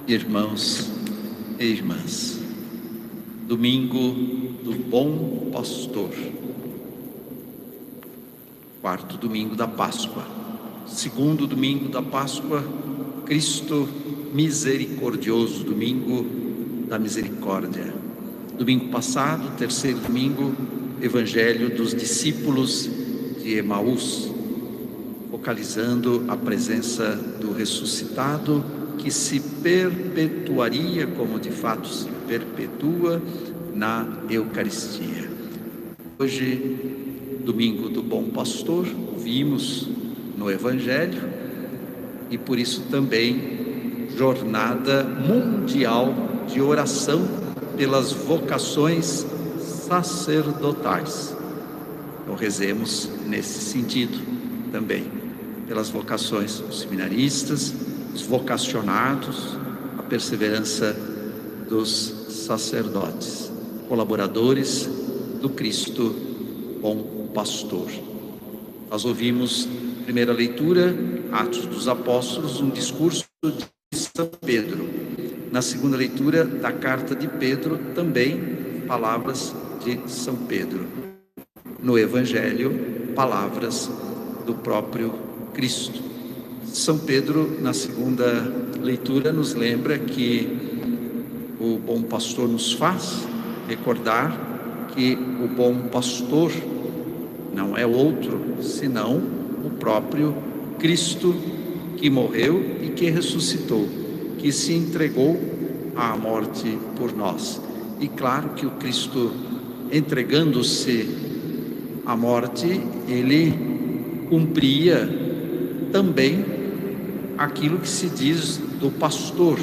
Irmãos e irmãs, domingo do Bom Pastor, quarto domingo da Páscoa, segundo domingo da Páscoa, Cristo misericordioso, domingo da misericórdia. Domingo passado, terceiro domingo, Evangelho dos discípulos de Emaús, focalizando a presença do ressuscitado, que se perpetuaria, como de fato se perpetua, na Eucaristia. Hoje, domingo do Bom Pastor, ouvimos no Evangelho, e por isso também Jornada Mundial de Oração pelas vocações sacerdotais. Então rezemos nesse sentido também, pelas vocações dos seminaristas, os vocacionados, a perseverança dos sacerdotes, colaboradores do Cristo Bom Pastor. Nós ouvimos, primeira leitura, Atos dos Apóstolos, um discurso de São Pedro. Na segunda leitura da carta de Pedro, também palavras de São Pedro. No Evangelho, palavras do próprio Cristo. São Pedro, na segunda leitura, nos lembra que o bom pastor nos faz recordar que o bom pastor não é outro senão o próprio Cristo, que morreu e que ressuscitou, que se entregou à morte por nós. E claro que o Cristo, entregando-se à morte, ele cumpria também aquilo que se diz do pastor,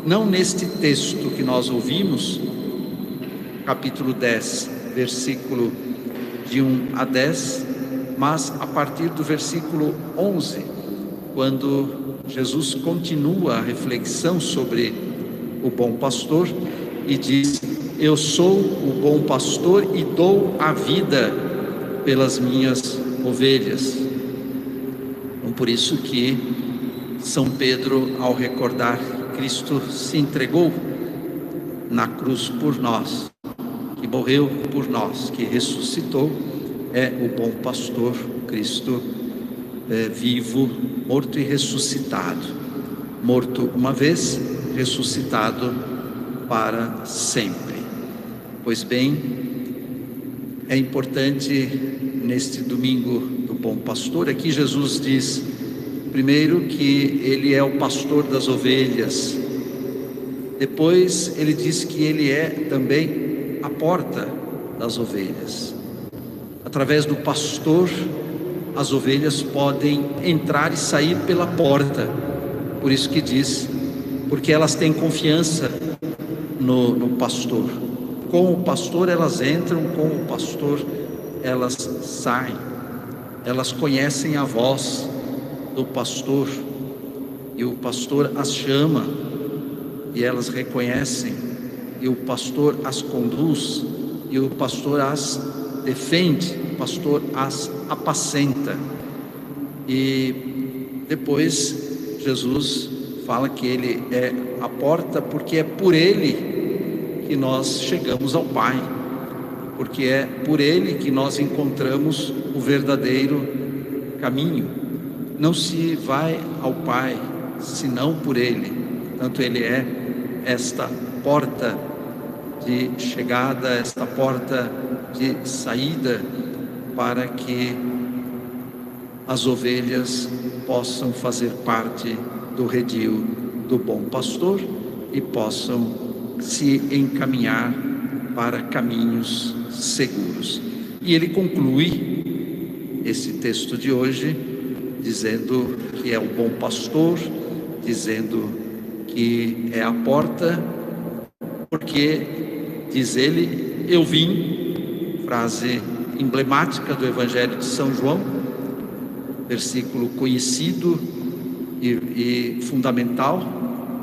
não neste texto que nós ouvimos, capítulo 10, versículo de 1 a 10, mas a partir do versículo 11, quando Jesus continua a reflexão sobre o bom pastor e diz: eu sou o bom pastor e dou a vida pelas minhas ovelhas. Então, por isso que São Pedro, ao recordar que Cristo se entregou na cruz por nós, que morreu por nós, que ressuscitou, é o bom pastor, Cristo vivo, morto e ressuscitado. Morto uma vez, ressuscitado para sempre. Pois bem, é importante neste domingo do Bom Pastor, aqui Jesus diz, primeiro, que ele é o pastor das ovelhas. Depois ele diz que ele é também a porta das ovelhas. Através do pastor, as ovelhas podem entrar e sair pela porta. Por isso que diz, porque elas têm confiança no pastor. Com o pastor elas entram, com o pastor elas saem. Elas conhecem a voz do pastor, e o pastor as chama, e elas reconhecem, e o pastor as conduz, e o pastor as defende, o pastor as apacenta. E depois Jesus fala que ele é a porta, porque é por ele que nós chegamos ao Pai, porque é por ele que nós encontramos o verdadeiro caminho. Não se vai ao Pai senão por ele. Portanto, ele é esta porta de chegada, esta porta de saída, para que as ovelhas possam fazer parte do redil do bom pastor e possam se encaminhar para caminhos seguros. E ele conclui esse texto de hoje dizendo que é o bom pastor, dizendo que é a porta, porque, diz ele, eu vim, frase emblemática do Evangelho de São João, versículo conhecido e fundamental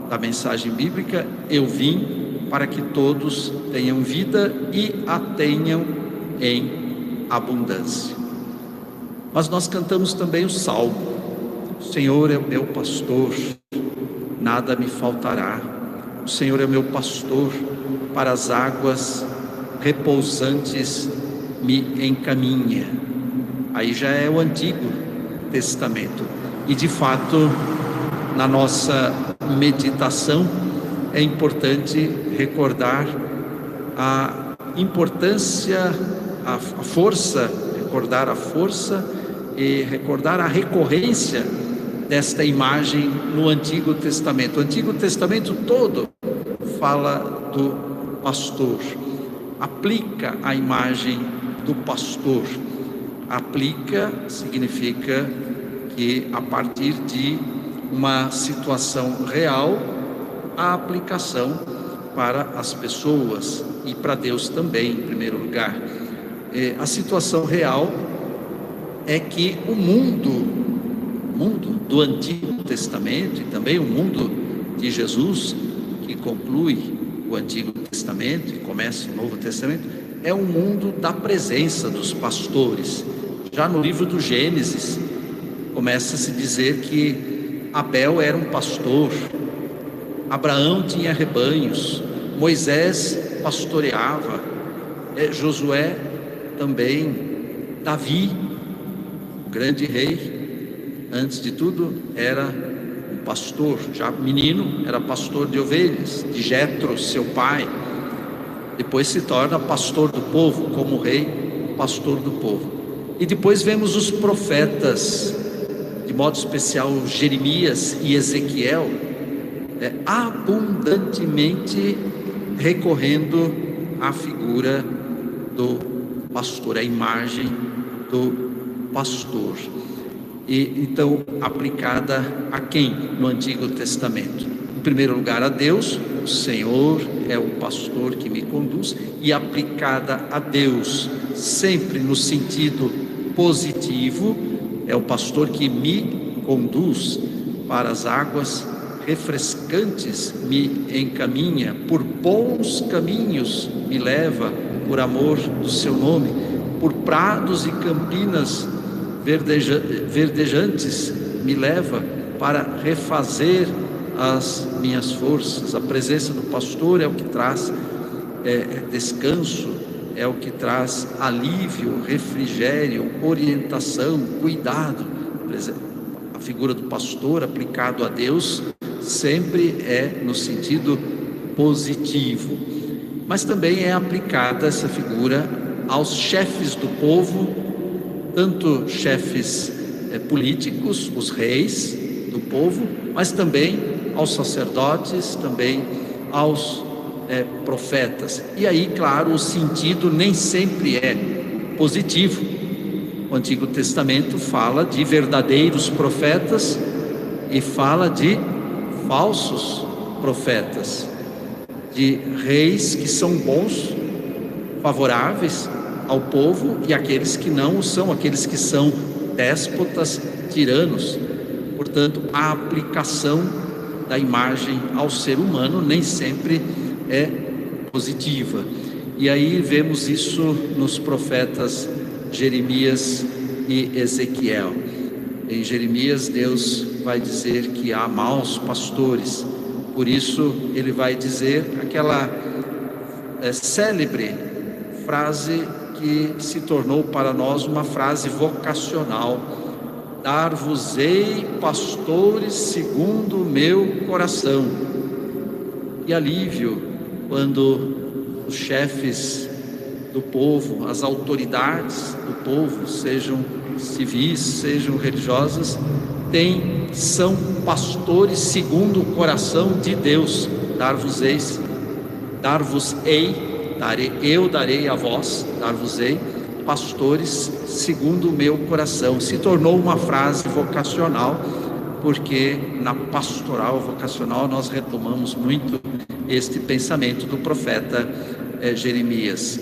da mensagem bíblica: eu vim para que todos tenham vida e a tenham em abundância. Mas nós cantamos também o Salmo, O Senhor é o meu pastor, nada me faltará. O Senhor é o meu pastor, para as águas repousantes me encaminha. Aí já é o Antigo Testamento. E de fato, na nossa meditação, é importante recordar a importância, a força, recordar a força e recordar a recorrência desta imagem no Antigo Testamento. O Antigo Testamento todo fala do pastor, aplica a imagem do pastor. Aplica significa que a partir de uma situação real, a aplicação para as pessoas e para Deus também, em primeiro lugar. A situação real é que o mundo do Antigo Testamento e também o mundo de Jesus, que conclui o Antigo Testamento e começa o Novo Testamento, é um mundo da presença dos pastores. Já no livro do Gênesis, começa a se dizer que Abel era um pastor, Abraão tinha rebanhos, Moisés pastoreava, Josué também, Davi, o grande rei, antes de tudo era um pastor, já menino era pastor de ovelhas, de Jetro, seu pai, depois se torna pastor do povo, como rei, pastor do povo. E depois vemos os profetas, de modo especial Jeremias e Ezequiel, abundantemente recorrendo à figura do pastor, a imagem do pastor. E então aplicada a quem no Antigo Testamento? Em primeiro lugar a Deus, o Senhor é o pastor que me conduz, e aplicada a Deus sempre no sentido positivo, é o pastor que me conduz para as águas refrescantes, me encaminha, por bons caminhos me leva, por amor do seu nome, por prados e campinas verdejantes me leva para refazer as minhas forças. A presença do pastor é o que traz descanso, é o que traz alívio, refrigério, orientação, cuidado. A figura do pastor aplicado a Deus sempre é no sentido positivo, mas também é aplicada essa figura aos chefes do povo, tanto chefes políticos, os reis do povo, mas também aos sacerdotes, também aos profetas. E aí, claro, o sentido nem sempre é positivo. O Antigo Testamento fala de verdadeiros profetas e fala de falsos profetas, de reis que são bons, favoráveis ao povo, e aqueles que não o são, aqueles que são déspotas, tiranos. Portanto, a aplicação da imagem ao ser humano nem sempre é positiva. E aí vemos isso nos profetas Jeremias e Ezequiel. Em Jeremias, Deus vai dizer que há maus pastores, por isso ele vai dizer aquela célebre frase que se tornou para nós uma frase vocacional: dar-vos-ei pastores segundo o meu coração. E alívio quando os chefes do povo, as autoridades do povo, sejam civis, sejam religiosas, são pastores segundo o coração de Deus. Dar-vos-ei, darei a vós, dar-vos-ei pastores segundo o meu coração. Se tornou uma frase vocacional, porque na pastoral vocacional nós retomamos muito este pensamento do profeta Jeremias.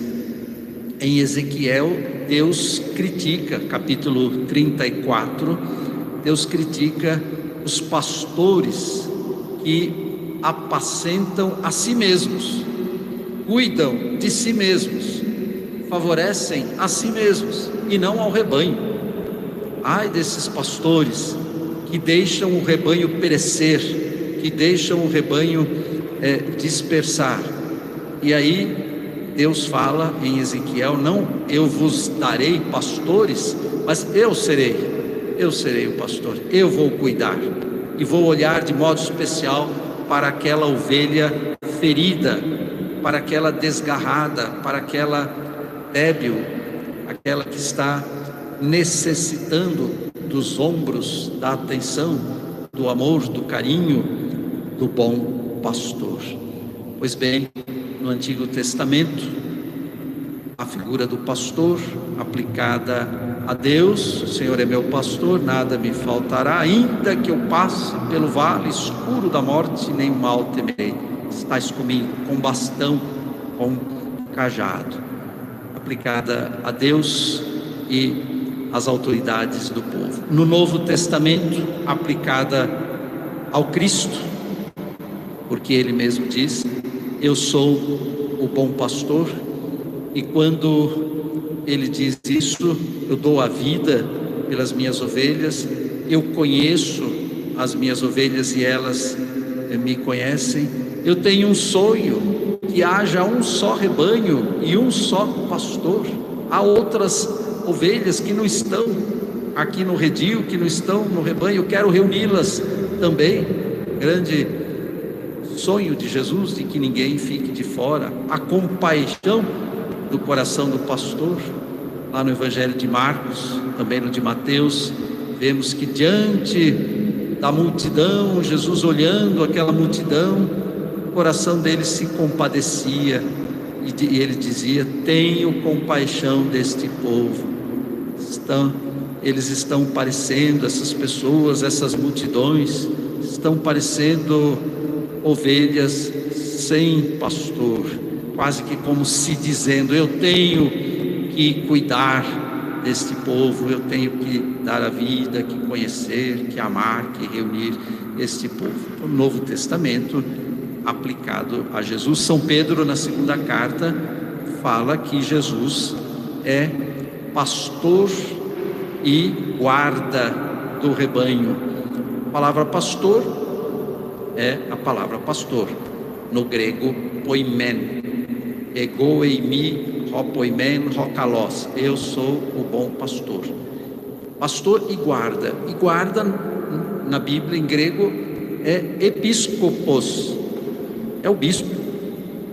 Em Ezequiel, Deus critica, capítulo 34, Deus critica os pastores que apacentam a si mesmos, cuidam de si mesmos, favorecem a si mesmos e não ao rebanho. Ai desses pastores que deixam o rebanho perecer, que deixam o rebanho dispersar. E aí Deus fala em Ezequiel: não eu vos darei pastores, mas eu serei o pastor, eu vou cuidar, e vou olhar de modo especial para aquela ovelha ferida, para aquela desgarrada, para aquela débil, aquela que está necessitando dos ombros, da atenção, do amor, do carinho do bom pastor. Pois bem, no Antigo Testamento, a figura do pastor aplicada a Deus: o Senhor é meu pastor, nada me faltará, ainda que eu passe pelo vale escuro da morte, nem mal temerei, estás comigo, com bastão, com cajado. Aplicada a Deus e às autoridades do povo. No Novo Testamento, aplicada ao Cristo, porque Ele mesmo diz: eu sou o bom pastor. E quando Ele diz isso: eu dou a vida pelas minhas ovelhas, eu conheço as minhas ovelhas e elas me conhecem. Eu tenho um sonho, que haja um só rebanho e um só pastor. Há outras ovelhas que não estão aqui no redil, que não estão no rebanho, eu quero reuni-las também. Grande sonho de Jesus, de que ninguém fique de fora. A compaixão do coração do pastor, lá no Evangelho de Marcos, também no de Mateus, vemos que diante da multidão, Jesus olhando aquela multidão, o coração dele se compadecia, e ele dizia: tenho compaixão deste povo. Eles estão parecendo, essas pessoas, essas multidões, estão parecendo ovelhas sem pastor, quase que como se dizendo: eu tenho que cuidar deste povo, eu tenho que dar a vida, que conhecer, que amar, que reunir este povo. O Novo Testamento aplicado a Jesus. São Pedro, na segunda carta, fala que Jesus é pastor e guarda do rebanho. A palavra pastor é a palavra pastor, no grego poimen, ego eimi ho poimen ho kalos, eu sou o bom pastor. Pastor e guarda na Bíblia em grego é episkopos, é o bispo,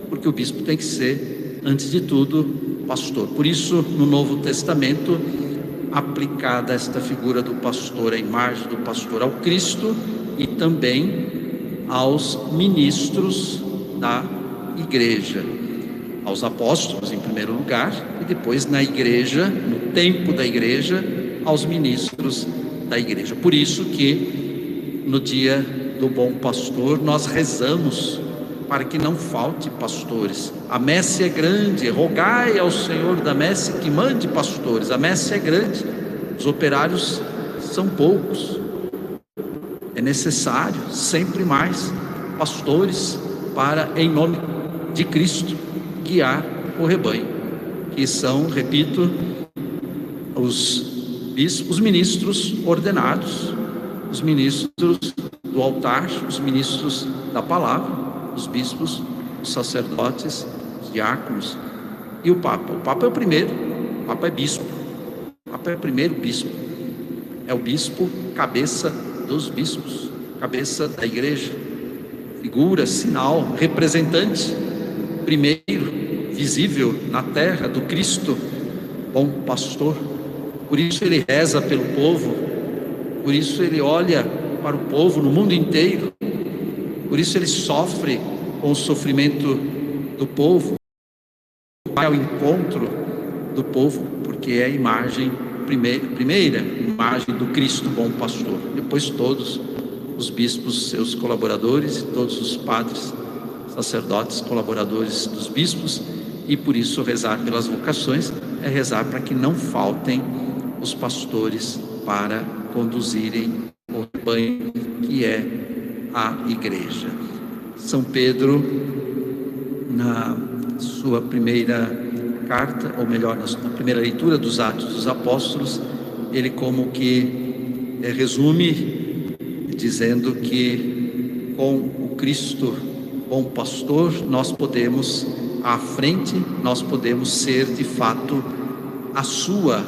porque o bispo tem que ser, antes de tudo, pastor. Por isso, no Novo Testamento, aplicada esta figura do pastor, a imagem do pastor ao Cristo e também aos ministros da igreja, aos apóstolos em primeiro lugar, e depois na igreja, no tempo da igreja, aos ministros da igreja. Por isso que no dia do bom pastor nós rezamos para que não falte pastores. A messe é grande, rogai ao Senhor da messe que mande pastores. A messe é grande, os operários são poucos. É necessário sempre mais pastores para, em nome de Cristo, guiar o rebanho, que são, repito, os bispos, os ministros ordenados, os ministros do altar, os ministros da palavra, os bispos, os sacerdotes, os diáconos e o Papa. O Papa é o primeiro, o Papa é bispo, o Papa é o primeiro bispo, é o bispo cabeça dos bispos, cabeça da igreja, figura, sinal, representante, primeiro, visível na terra do Cristo, bom pastor. Por isso ele reza pelo povo, por isso ele olha para o povo no mundo inteiro, por isso ele sofre com o sofrimento do povo, vai ao encontro do povo, porque é a imagem, primeira imagem do Cristo bom pastor. Depois todos os bispos, seus colaboradores, todos os padres, sacerdotes, colaboradores dos bispos. E por isso rezar pelas vocações é rezar para que não faltem os pastores para conduzirem o rebanho que é a igreja. São Pedro, na sua primeira carta, ou melhor, na primeira leitura dos Atos dos Apóstolos, ele como que resume dizendo que com o Cristo, bom pastor, nós podemos, à frente, nós podemos ser de fato a sua,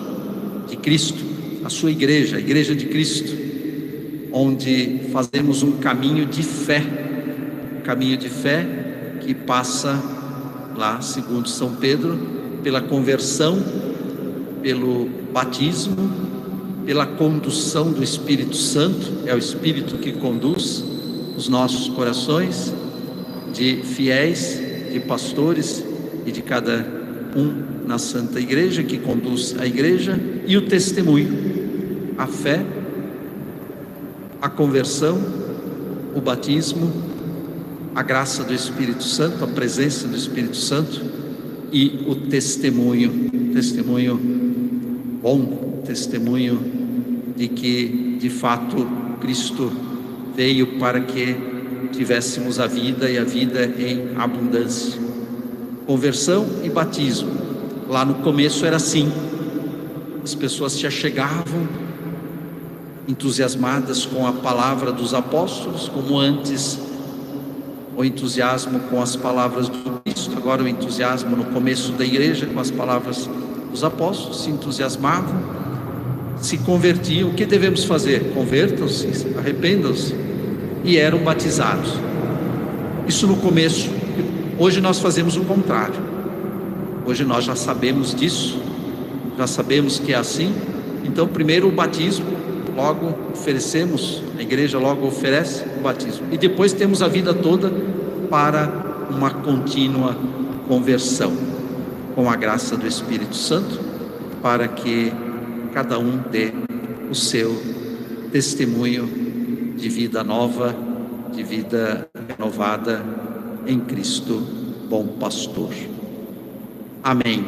de Cristo, a sua igreja, a igreja de Cristo, onde fazemos um caminho de fé que passa lá, segundo São Pedro, pela conversão, pelo batismo, pela condução do Espírito Santo. É o Espírito que conduz os nossos corações, de fiéis, de pastores e de cada um na Santa Igreja, que conduz a Igreja, e o testemunho, a fé, a conversão, o batismo, a graça do Espírito Santo, a presença do Espírito Santo e o testemunho bom, testemunho de que de fato Cristo veio para que tivéssemos a vida e a vida em abundância. Conversão e batismo. Lá no começo era assim, as pessoas se achegavam entusiasmadas com a palavra dos apóstolos, como antes o entusiasmo com as palavras do Cristo, agora o entusiasmo no começo da igreja com as palavras dos apóstolos. Se entusiasmavam, se convertiam. O que devemos fazer? Convertam-se, arrependam-se, e eram batizados. Isso no começo. Hoje nós fazemos o contrário. Hoje nós já sabemos disso, já sabemos que é assim. Então primeiro o batismo, logo oferecemos, a igreja logo oferece o batismo, e depois temos a vida toda para uma contínua conversão, com a graça do Espírito Santo, para que cada um dê o seu testemunho de vida nova, de vida renovada em Cristo, bom pastor. Amém.